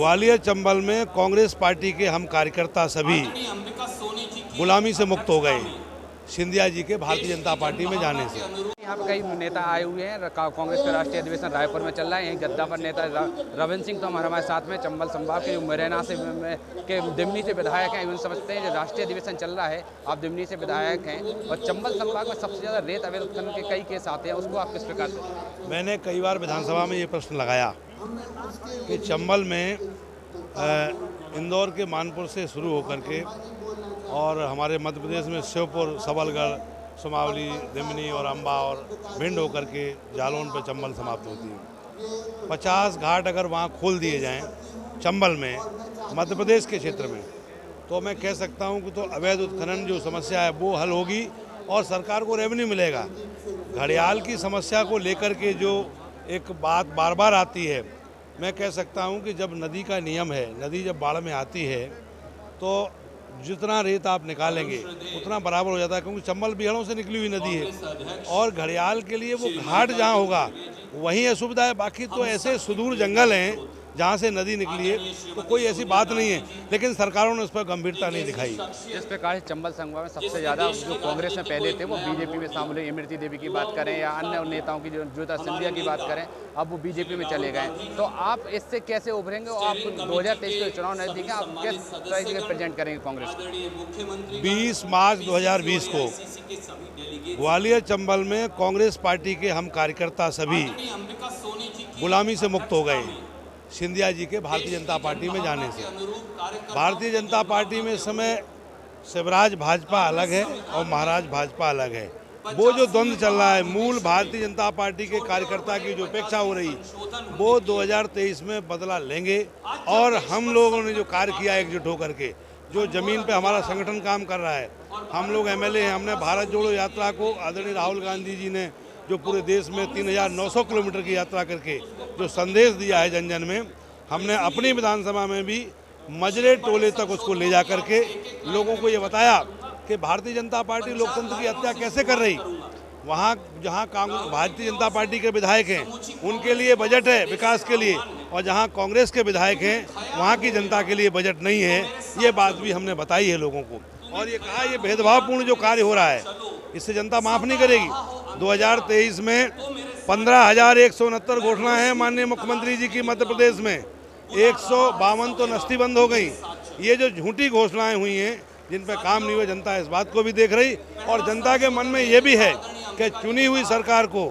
ग्वालियर चंबल में कांग्रेस पार्टी के हम कार्यकर्ता सभी गुलामी से मुक्त हो गए सिंधिया जी के भारतीय जनता पार्टी में जाने से। यहाँ पे कई नेता आए हुए हैं। कांग्रेस का राष्ट्रीय अधिवेशन रायपुर में चल रहा है। यहीं गद्दा पर नेता रविंद्र सिंह तो हमारे साथ में चंबल संभाग के मुरैना से के दिमनी से विधायक हैं। उन समझते हैं जो राष्ट्रीय अधिवेशन चल रहा है, आप दिमनी से विधायक हैं और चंबल संभाग में सबसे ज़्यादा रेत अवैध उत्खनन के कई केस आते हैं, उसको आप किस प्रकार से? मैंने कई बार विधानसभा में ये प्रश्न लगाया कि चंबल में इंदौर के मानपुर से शुरू होकर के और हमारे मध्य प्रदेश में श्योपुर, सबलगढ़, सुमावली, दिमनी और अम्बा और भिंड होकर के जालौन पर चंबल समाप्त होती है। 50 घाट अगर वहाँ खोल दिए जाएं चंबल में, मध्य प्रदेश के क्षेत्र में, तो मैं कह सकता हूँ कि तो अवैध उत्खनन जो समस्या है वो हल होगी और सरकार को रेवेन्यू मिलेगा। घड़ियाल की समस्या को लेकर के जो एक बात बार बार आती है, मैं कह सकता हूँ कि जब नदी का नियम है, नदी जब बाढ़ में आती है तो जितना रेत आप निकालेंगे उतना बराबर हो जाता है, क्योंकि चंबल बिहड़ों से निकली हुई नदी है और घड़ियाल के लिए वो घाट जहाँ होगा वहीं असुविधा है। बाकी तो ऐसे सुदूर जंगल हैं जहाँ से नदी निकली है, तो कोई ऐसी बात नहीं है, लेकिन सरकारों ने उस पर गंभीरता नहीं दिखाई। जिस प्रकार से चंबल संभाग में सबसे ज़्यादा जो कांग्रेस में पहले थे वो बीजेपी में शामिल हुए, इमरती देवी की बात करें या अन्य नेताओं की जो ज्योति सिंधिया की बात करें, अब वो बीजेपी में चले गए, तो आप इससे कैसे उभरेंगे? और आप 2023 के चुनाव नजदीक हैं, आप किस तरह से प्रेजेंट करेंगे कांग्रेस को? 20 मार्च 2020 को ग्वालियर चंबल में कांग्रेस पार्टी के हम कार्यकर्ता सभी गुलामी से मुक्त हो गए सिंधिया जी के भारतीय जनता पार्टी में जाने से। भारतीय जनता पार्टी में इस समय शिवराज भाजपा अलग है और महाराज भाजपा अलग है। वो जो द्वंद्व चल रहा है, मूल भारतीय जनता पार्टी के कार्यकर्ता की जो अपेक्षा हो रही वो 2023 में बदला लेंगे और हम लोगों ने जो कार्य किया एकजुट होकर के, जो जमीन पे हमारा संगठन काम कर रहा है, हम लोग एमएलए हैं, हमने भारत जोड़ो यात्रा को आदरणीय राहुल गांधी जी ने जो पूरे देश में 3900 किलोमीटर की यात्रा करके जो संदेश दिया है जन जन में, हमने अपनी विधानसभा में भी मजरे टोले तक उसको ले जा करके लोगों को ये बताया कि भारतीय जनता पार्टी लोकतंत्र की हत्या कैसे कर रही। वहाँ जहाँ भारतीय जनता पार्टी के विधायक हैं उनके लिए बजट है विकास के लिए, और जहाँ कांग्रेस के विधायक हैं वहाँ की जनता के लिए बजट नहीं है। ये बात भी हमने बताई है लोगों को और ये कहा ये भेदभावपूर्ण जो कार्य हो रहा है इससे जनता माफ़ नहीं करेगी। 2023 में 15,169 घोषणाएं हैं माननीय मुख्यमंत्री जी की मध्य प्रदेश में, 152 तो नस्तीबंद हो गई। ये जो झूठी घोषणाएं हुई हैं जिन पर काम नहीं हुआ, जनता इस बात को भी देख रही और जनता के मन में ये भी है कि चुनी हुई सरकार को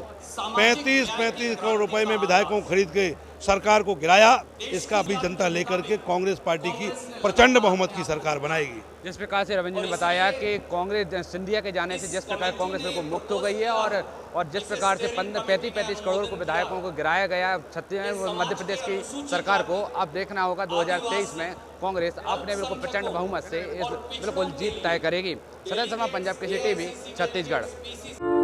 35 करोड़ रुपए में विधायकों को खरीद के सरकार को गिराया, इसका भी जनता लेकर के कांग्रेस पार्टी की प्रचंड बहुमत की सरकार बनाएगी। जिस प्रकार से रविंद्र ने बताया कि कांग्रेस सिंधिया के जाने से जिस प्रकार कांग्रेस बिल्कुल मुक्त हो गई है और जिस प्रकार से 35 करोड़ को विधायकों को गिराया गया छत्तीसगढ़ मध्य प्रदेश की सरकार को, अब देखना होगा 2023 में कांग्रेस अपने बिल्कुल प्रचंड बहुमत से इस बिल्कुल जीत तय करेगी। सदन समाचार पंजाब केसरी टीवी छत्तीसगढ़।